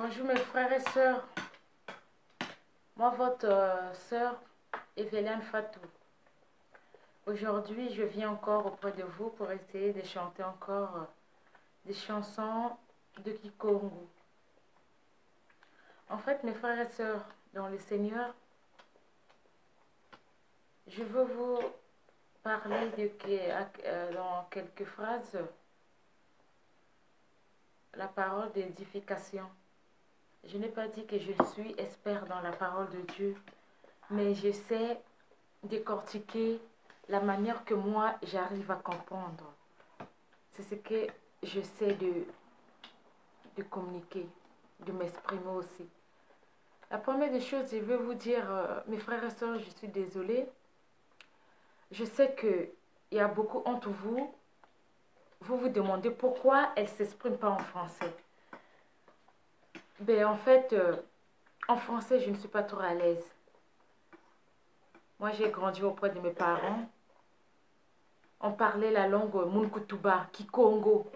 Bonjour mes frères et sœurs, moi votre sœur Evelyne Fatou. Aujourd'hui je viens encore auprès de vous pour essayer de chanter encore des chansons de Kikongo. En fait mes frères et sœurs dans le Seigneur, je veux vous parler dans quelques phrases la parole d'édification. Je n'ai pas dit que je suis expert dans la parole de Dieu, mais je sais décortiquer la manière que moi j'arrive à comprendre. C'est ce que je sais de communiquer, de m'exprimer aussi. La première des choses, je veux vous dire, mes frères et sœurs, je suis désolée. Je sais qu'il y a beaucoup entre vous, vous demandez pourquoi elle ne s'exprime pas en français. Ben, en fait, en français, je ne suis pas trop à l'aise. Moi, j'ai grandi auprès de mes parents. On parlait la langue Munkutuba, Kikongo.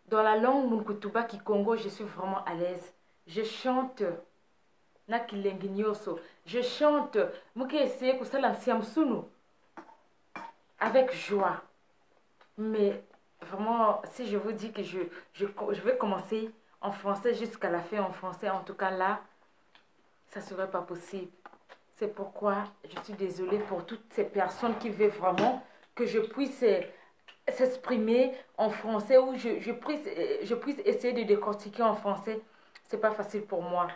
Dans la langue Munkutuba, Kikongo, je suis vraiment à l'aise. Je chante Nakilenginyoso. Je chante Mukese Kusala Siamsunu avec joie. Mais vraiment, si je vous dis que je vais commencer en français jusqu'à la fin en français, en tout cas là, ça ne serait pas possible. C'est pourquoi je suis désolée pour toutes ces personnes qui veulent vraiment que je puisse s'exprimer en français ou je puisse essayer de décortiquer en français. Ce n'est pas facile pour moi.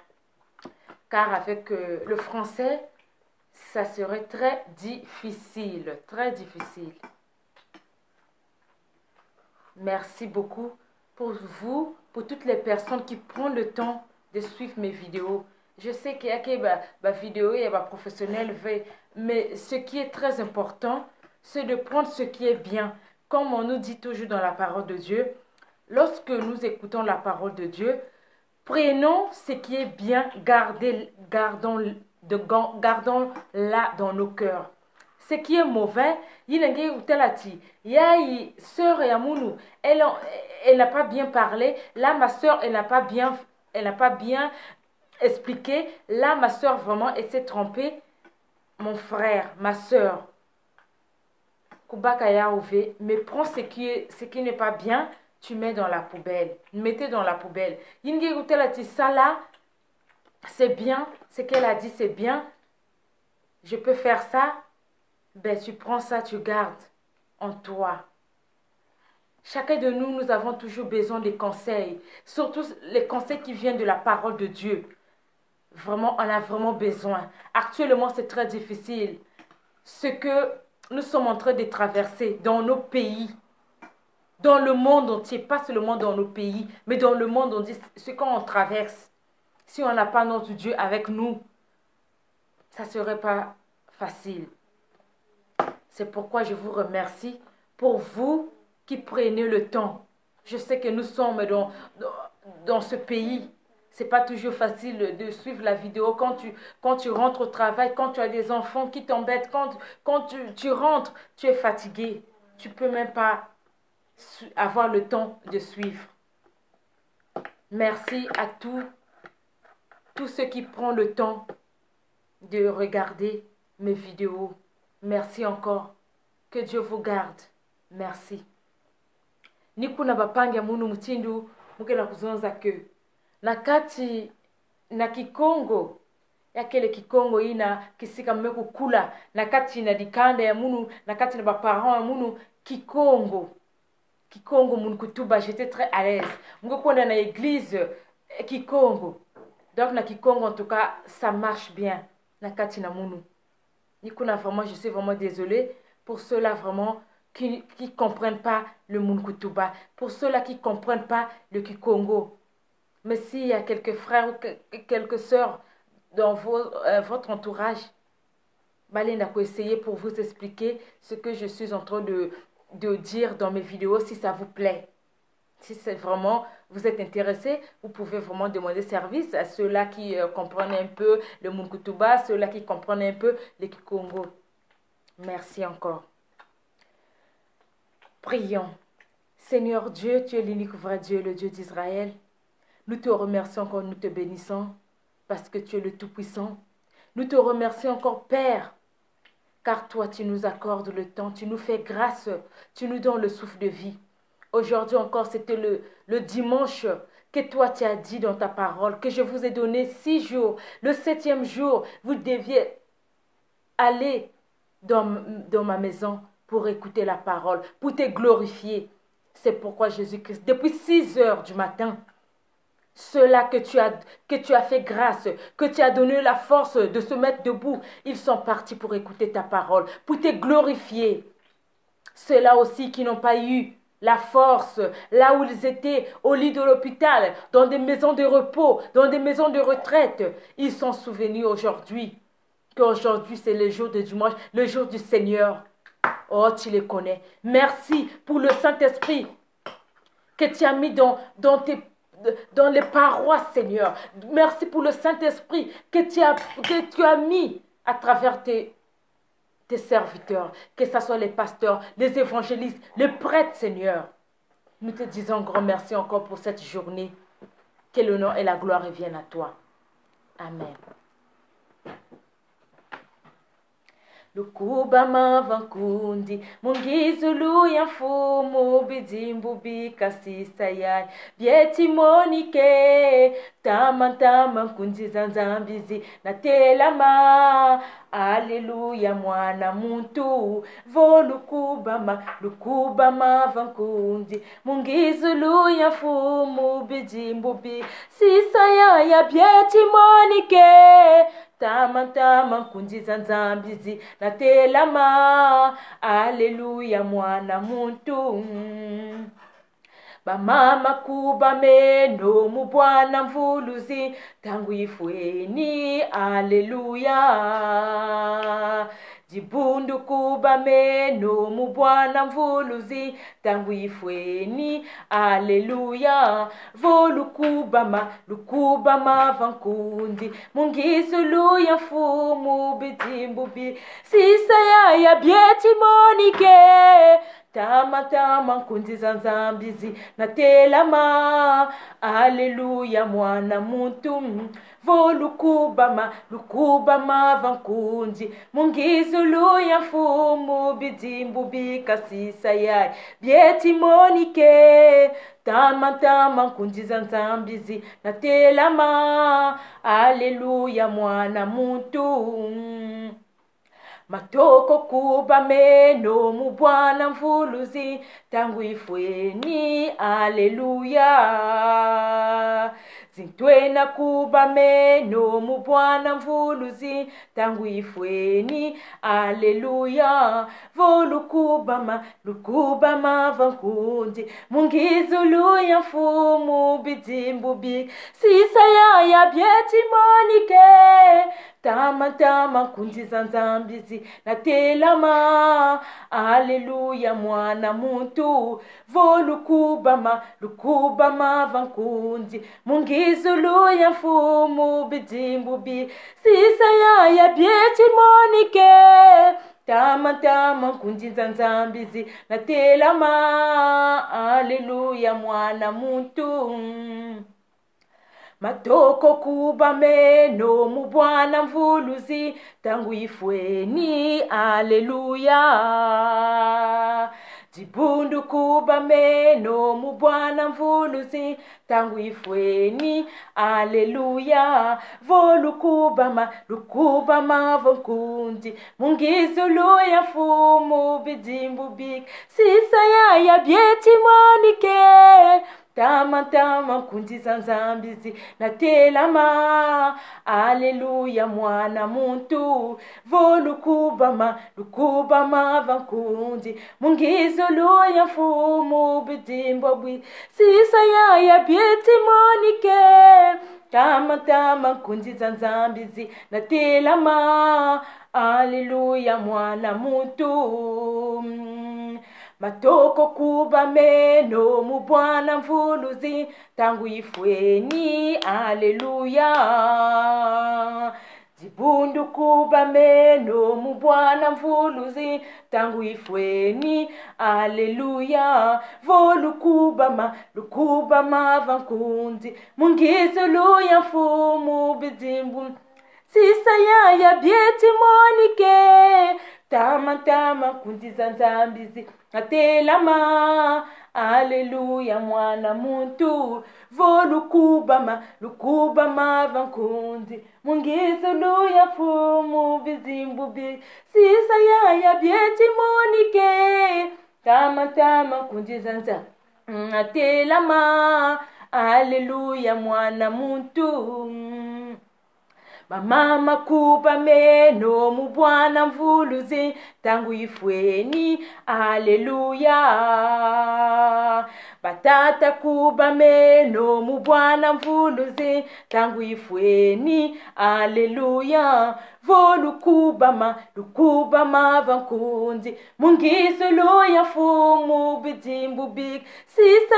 Car avec le français, ça serait très difficile. Très difficile. Merci beaucoup pour vous, pour toutes les personnes qui prennent le temps de suivre mes vidéos. Je sais qu'il y a des vidéos et des professionnels, mais ce qui est très important, c'est de prendre ce qui est bien. Comme on nous dit toujours dans la parole de Dieu, lorsque nous écoutons la parole de Dieu, prenons ce qui est bien, gardons-la dans nos cœurs. Ce qui est mauvais, sœur Yamunu, elle n'a pas bien parlé. Là, ma sœur, elle n'a pas bien expliqué. Là, ma sœur, vraiment, elle s'est trompée. Mon frère, ma sœur, mais prends ce qui n'est pas bien, tu mets dans la poubelle. Mettez dans la poubelle. Ça là, c'est bien. Ce qu'elle a dit, c'est bien. Je peux faire ça. Ben, tu prends ça, tu gardes en toi. Chacun de nous, nous avons toujours besoin des conseils. Surtout les conseils qui viennent de la parole de Dieu. Vraiment, on a vraiment besoin. Actuellement, c'est très difficile. Ce que nous sommes en train de traverser dans nos pays, dans le monde entier, pas seulement dans nos pays, mais dans le monde entier, ce qu'on traverse. Si on n'a pas notre Dieu avec nous, ça ne serait pas facile. C'est pourquoi je vous remercie pour vous qui prenez le temps. Je sais que nous sommes dans ce pays. Ce n'est pas toujours facile de suivre la vidéo quand tu rentres au travail, quand tu as des enfants qui t'embêtent, quand tu rentres, tu es fatigué. Tu ne peux même pas avoir le temps de suivre. Merci à tous ceux qui prennent le temps de regarder mes vidéos. Merci encore. Que Dieu vous garde. Merci. Nikuna bapangia munu mtindu mukela kuzonza ke. Nakati na Kikongo yakele Kikongo ina kisika mmeku kula nakati na dikanda ya munu nakati na baparents ya munu Kikongo munu kutuba, j'étais très à l'aise. Mukona na église Kikongo. Donc na Kikongo en tout cas ça marche bien nakati na munu. Nikuna vraiment je suis vraiment désolée pour ceux-là vraiment qui ne comprennent pas le Munkutuba, pour ceux-là qui ne comprennent pas le Kikongo. Mais s'il y a quelques frères ou quelques sœurs dans votre entourage, Balena peut essayer pour vous expliquer ce que je suis en train de dire dans mes vidéos si ça vous plaît. Si c'est vraiment, vous êtes intéressé, vous pouvez vraiment demander service à ceux-là qui comprennent un peu le Munkutuba, ceux-là qui comprennent un peu le Kikongo. Merci encore. Prions. Seigneur Dieu, tu es l'unique vrai Dieu, le Dieu d'Israël. Nous te remercions encore, nous te bénissons, parce que tu es le Tout-Puissant. Nous te remercions encore, Père, car toi, tu nous accordes le temps, tu nous fais grâce, tu nous donnes le souffle de vie. Aujourd'hui encore, c'était le dimanche que toi, tu as dit dans ta parole, que je vous ai donné 6 jours. Le 7e jour, vous deviez aller dans ma maison pour écouter la parole, pour te glorifier. C'est pourquoi Jésus-Christ, depuis 6 heures du matin, ceux-là que tu as fait grâce, que tu as donné la force de se mettre debout, ils sont partis pour écouter ta parole, pour te glorifier. Ceux-là aussi qui n'ont pas eu la force, là où ils étaient, au lit de l'hôpital, dans des maisons de repos, dans des maisons de retraite, ils sont souvenus aujourd'hui, qu'aujourd'hui c'est le jour de dimanche, le jour du Seigneur. Oh, tu les connais. Merci pour le Saint-Esprit que tu as mis dans les parois, Seigneur. Merci pour le Saint-Esprit que tu as mis à travers tes serviteurs, que ce soit les pasteurs, les évangélistes, les prêtres, Seigneur. Nous te disons grand merci encore pour cette journée. Que l'honneur et la gloire reviennent à toi. Amen. Lukuba mavankundi mungizulu ya mfumu bizimbubi kasisayai bieti monike tama kunzi zanzambizi na telama Alleluia mwana muntu vo lukuba mavankundi mungizulu ya mfumu bizimbubi sisayai ya bieti monike tama kunzi zanzambizi na telama Alleluia mwana muntu bamama kuba meno mubwana mvuluzi tangu ifweni Alleluia jibundu kuba meno mubwana mvuluzi tangu ifweni Alleluia lukuba mavankundi mungizulu ya mfumu bitimbubi sisa ya bieti monike tama kunzi zanzambizi na telama Alleluia mwana muntu lukuba mavankundi mungizulu ya mfumu bitimbubi kasisa yai bieti monike tama kunzi zanzambizi na telama Alleluia mwana muntu matoko kuba meno mubwana mvuluzi tangu ifweni Alleluia zintwena kuba meno mubwana mvuluzi tangu ifweni Alleluia lukuba mavankundi mungizulu ya mfumu bitimbubi sisa ya bieti monike tama kunzi zanzambizi na telama Alleluia mwana muntu lukuba mavankundi mungizulu ya mfumu bitimbubi sisa ya bieti monike tama kunzi zanzambizi na telama Alleluia mwana muntu matoko kuba meno mubwana mvuluzi tangu ifweni Alleluia jibundu kuba meno mubwana mvuluzi tangu ifweni Alleluia lukuba mavankundi mungizulu ya mfumu bitimbubi sisa ya bieti monike tama kunzi zanzambizi na telama Alleluia mwana muntu lukuba mavankundi mungizulu ya mfumu bitimbubi sisa ya bieti monike tama kunzi zanzambizi na telama Alleluia mwana muntu matoko kuba meno mubwana mvuluzi tangu ifweni Alleluia Zibundu kuba meno mubwana mvuluzi tangu ifweni. Aleluya. Volu kuba ma vankunzi. Mungizo luya fumu bizimbu. Sisa ya bieti monike. Tama kunzi zanzambizi. Atelama. Aleluya mwana muntu. Volu kuba ma vankunzi. Mungizo luya fumu bizimbubi. Sisa ya bieti monike. Tama kunzi zanza. Atelama. Aleluya mwana muntu. Mama kuba meno mubwana mvuluzi tangu ifweni. Aleluya. Batata kuba meno mubwana mvuluzi tangu ifweni. Aleluya. Volu kuba ma vankunzi. Mungizo luya fumu bizimbubi. Sisa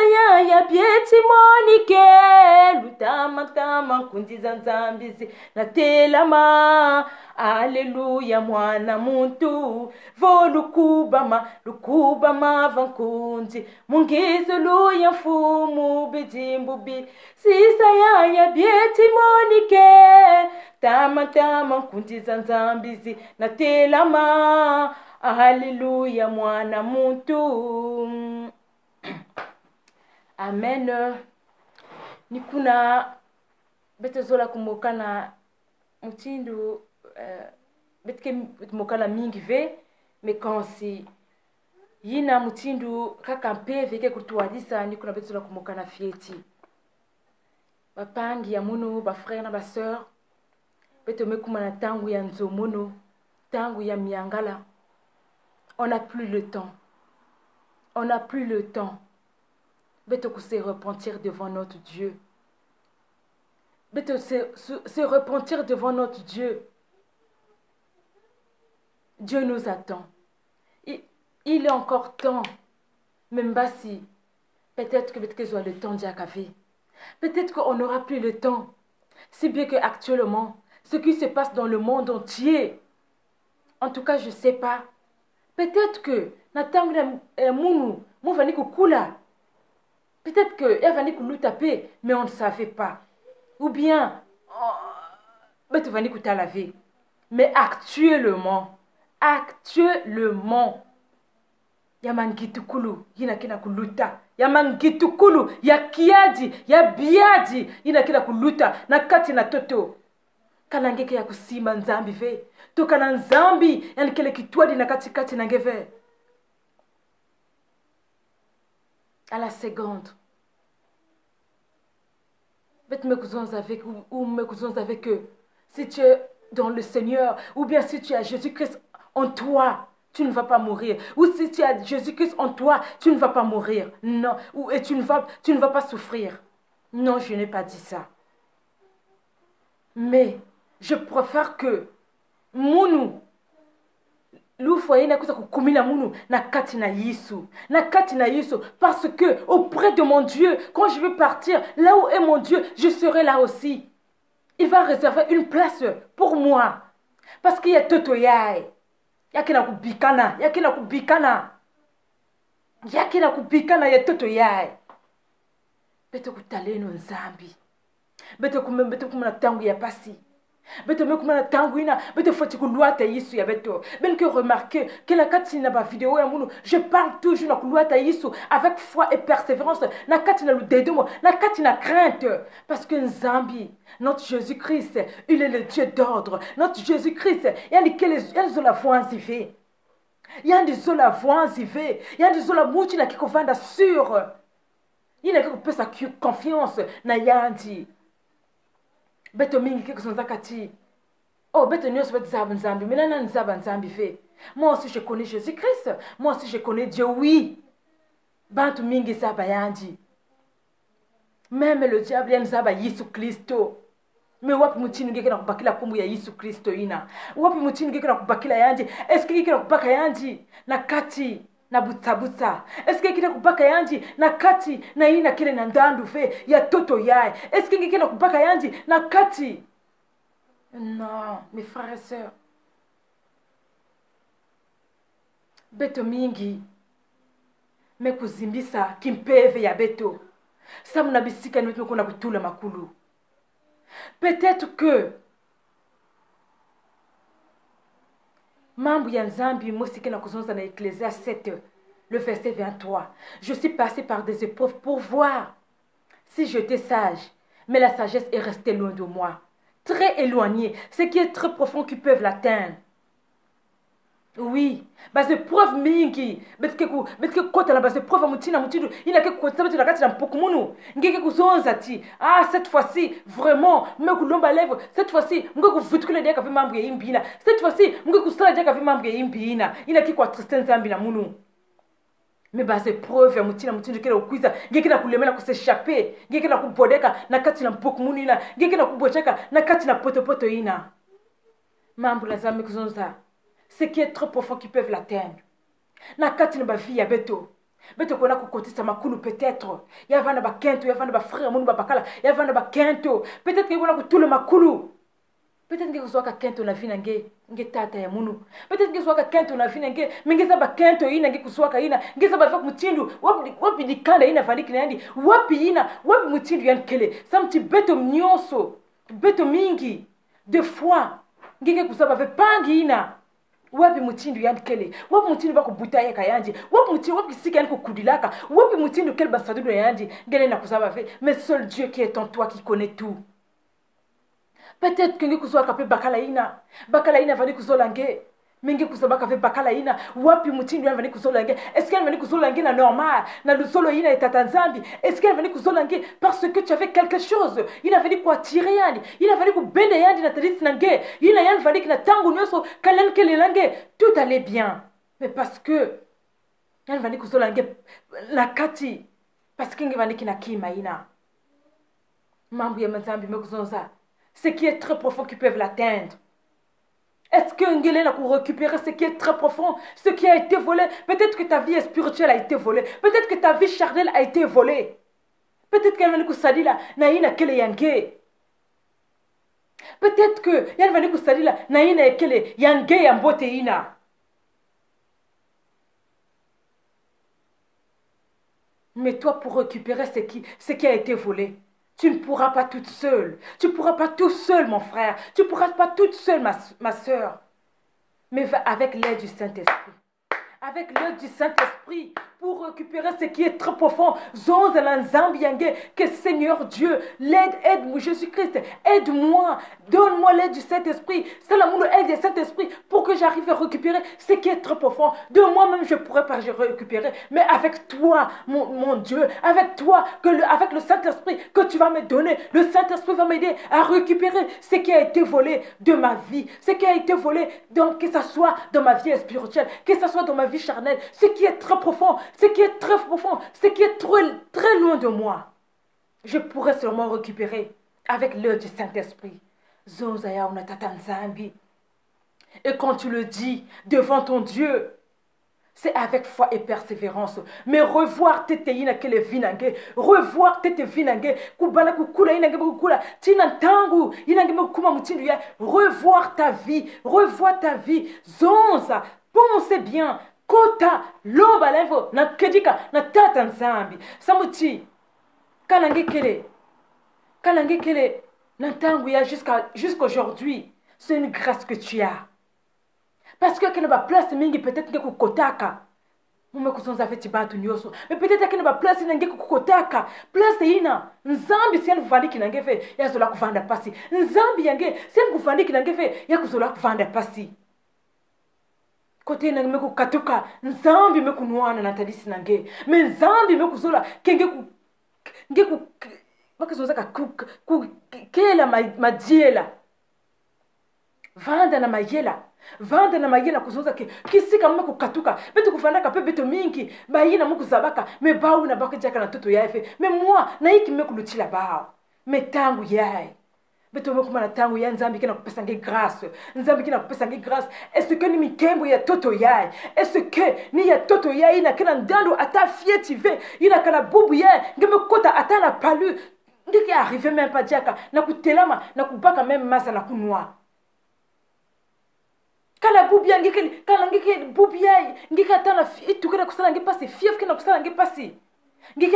ya bieti monike. Lutama kunzi zanzambizi. Natelama. Aleluya mwana muntu. Volu kuba ma vankunzi. Mungizo luya fumu bizimbubi. Sisa ya bieti monike. Tama kunzi zanzambizi. Natelama. Haleluya mwana muntu. Amen. Nikuna betezola kumokana mutindo betke mokana mingi ve mekansi yina mutindo kaka mpeve ke kutuadisa. Nikuna betezola kumokana fieti bapangi ya muno ba frère na ba sœur beto mekumana tangu ya nzomono tangu ya miangala. On n'a plus le temps. On n'a plus le temps. Beto se repentir devant notre Dieu. Beto se repentir devant notre Dieu. Dieu nous attend. Il est encore temps. Même si peut-être que le temps d'Yakavé. Peut-être qu'on n'aura plus le temps. Si bien qu'actuellement, ce qui se passe dans le monde entier, en tout cas, je ne sais pas. Peut-être que peut-être que elle va nous taper, mais on ne savait pas. Ou bien, mais actuellement, yamangitukulu yina kina kuluta, yamangitukulu ya kiadi ya biadi yina kina kuluta na kati na toto kalangeke ya kusima nzambi ve toka na nzambi yani kile kitwadi na kati na ngeve à la seconde. Me cousins avec ou me cousins avec eux. Si tu es dans le Seigneur, ou bien si tu as Jésus-Christ en toi, tu ne vas pas mourir. Ou si tu as Jésus-Christ en toi, tu ne vas pas mourir. Non. Et tu ne vas pas souffrir. Non, je n'ai pas dit ça. Mais je préfère que munu l'ufoye na kusa kukumila munu na kati na Yesu parce que auprès de mon Dieu quand je vais partir là où est mon Dieu je serai là aussi. Il va réserver une place pour moi parce qu'il y a toto yae yakina kubikana ya toto yae beto kutaleno nzambi beto kumena tangu ya pasi. Beto mekumana tanguina beto foti kuluata Yesu ya beto ben que remarquer que la katina ba vidéo ya munu je parle toujours na kuluata Yesu avec foi et persévérance na katina lu dedomo na katina crainte parce que Nzambi notre Jésus-Christ il est le Dieu d'ordre notre Jésus-Christ yani elles ont la voix enzivé yani zola voix enzivé yani zola muti na kikovanda sur yina ko pesa confiance na yandi beto mingi quelque chose zakati oh beto nyos bet zab nzambi minana nzaba nzambi fait moi aussi je connais Jésus-Christ moi aussi je connais Dieu oui bantu mingi zaba yandi même le diable ya nzaba Yesu Kristo mais wapi mutini ngeke na kubakila kumbu ya Yesu Kristo ina wapi mutini ngeke na kubakila yandi est-ce que ngeke na kubaka yandi na kati na butabuta est-ce que ngeke kubaka yandi na kati na ina kile na ndandu fe ya toto yae est-ce que ngeke na kubaka yandi na kati Non, mes frères et sœurs. Beto mingi. Me kuzimbisa kimpeve ya beto. Samu na bisika ni kuna kutula makulu. Peut-être que mambo ya nzambi mosike na kuzonza na Ecclésiaste 7 le verset 23. Je suis passé par des épreuves pour voir si j'étais sage, mais la sagesse est restée loin de moi, très éloignée, ce qui est très profond qui peuvent l'atteindre. Oui, base preuve mingi, betke kota la base preuve mutina mutidu, ina ke kota betu nakati na mpokumuno, ngeke kuzonza ti. Ah, cette fois-ci, vraiment, me kulomba lèvre, cette fois-ci, mge kuvutukule deka vi mambo ya imbina. Cette fois-ci, mge kusala deka vi mambo ya imbina. Ina ki kwa tristesse nzambi na munu. Me base preuve ya mutina mutidu kele ukwiza, ngeke na kulemela kuseshape, ngeke na kubodeka na kati na mpokumuno ina, ngeke na kubocheka na kati na poto ina. Mambo la zambi kuzonza. Ce qui est trop profond qui peuvent l'atteindre. Na kati na ba vie ya beto. Beto kona kukotisa makulu peut-être. Ya vana ba kento, ya vana ba frère munu ba bakala, ya vana ba kento. Peut-être que kona kutule makulu. Peut-être que kuzoka kento na vina nge tata ya munu. Peut-être que kuzoka kento na vina nge mengeza ba kento ina nge kuzoka ina, ngeza ba mutindu, wapi dikanda ina vaniki na yandi, wapi mutindu yankele. Samti beto mnyonso, beto mingi. Deux fois, ngeke kuzaba ve pangi ina. Wapi mutindu yankele, wapi mutindu bako butaye kayandi, wapi sika yanko kudilaka, wapi mutindu kel basadudo yandi, ngele na kuzaba ve, mais seul Dieu qui est en toi qui connaît tout. Peut-être que nge kuzoa kape bakala ina vani kuzola nge, menge kuzaba kape bakala ina, wapi mutindu vani kuzola nge, est-ce qu'elle vani kuzola nge na normal, na lusolo ina etatanzambi, est-ce qu'elle vani kuzola nge parce que tu avais quelque chose, ina vani kwa tire yandi, ina vani kubende yandi na tadisi na nge, ina yandi vani kina tangu nyoso, kalen kele lange, tout allait bien, mais parce que, yandi vani kuzola nge, na kati, parce que nge vani kina kima ina, mambu ya mazambi me kuzonza, ce qui est très profond qui peuvent l'atteindre. Est-ce que Ngele a récupérer ce qui est très profond, ce qui a été volé? Peut-être que ta vie spirituelle a été volée. Peut-être que ta vie charnelle a été volée. Peut-être qu'elle va nous sadila naïna kele yange. Peut-être que elle va nous sadila naïna kele yange yambote ina. Mais toi, pour récupérer ce qui a été volé, tu ne pourras pas toute seule. Tu ne pourras pas tout seul, mon frère. Tu ne pourras pas toute seule, ma soeur. Mais va avec l'aide du Saint-Esprit. Avec l'aide du Saint-Esprit, pour récupérer ce qui est très profond. Que Seigneur Dieu, aide-moi, Jésus-Christ, aide-moi, donne-moi l'aide du Saint-Esprit. C'est l'amour, l'aide du Saint-Esprit pour que j'arrive à récupérer ce qui est très profond. De moi-même, je ne pourrais pas récupérer, mais avec toi, mon Dieu, avec toi, avec le Saint-Esprit que tu vas me donner, le Saint-Esprit va m'aider à récupérer ce qui a été volé de ma vie, ce qui a été volé, donc que ce soit dans ma vie spirituelle, que ce soit dans ma vie charnelle, ce qui est très profond, ce qui est très profond, ce qui est très loin de moi. Je pourrais seulement récupérer avec l'aide du Saint-Esprit. Et quand tu le dis devant ton Dieu, c'est avec foi et persévérance. Mais revoir tete ina kele vinange, revoir tete vinange, kubala kukula inange kukula, tinantangu inange kuma mutindu ya, revoir ta vie, zonza, pensez bien. Kota loba levo na kedika na tata nzambi samuti kalange kele na tangu ya jusqu'aujourd'hui. C'est une grâce que tu as, parce que kene ba place mingi peut-être que kukotaka mume kuzonza feti bantu nyoso, mais peut-être kene ba place nange kukotaka place ina nzambi sian kuvandiki nangefe ya zola kuvanda pasi, nzambi yange sian kuvandiki nangefe ya kuzola kuvanda pasi. Kote na meku katuka nzambi meku nuana na tadisi nange, me nzambi meku zola kenge bakazoza kela majiela vanda na mayela kuzoza kisika meku katuka betu kufandaka pe beto mingi bayina meku zabaka me bawu na bakajaka na toto yaefe, me moi na iki meku lutila bao me tangu yae beto mekuma na tangu ya nzambi kina kupesa nge grâce, nzambi kina kupesa nge grâce. Est-ce que ni mikembo ya toto yai, est-ce que ni ya toto yai ina kina ndando ata fietive ina kana bubu yai ngeme kota ata na palu ndiki arrive même pas diaka na kutelama na kubaka même masa na kunwa kala bubia ngike kala ngike bubia ngike tana itukena kusala ngipasi fief kena kusala ngipasi ngike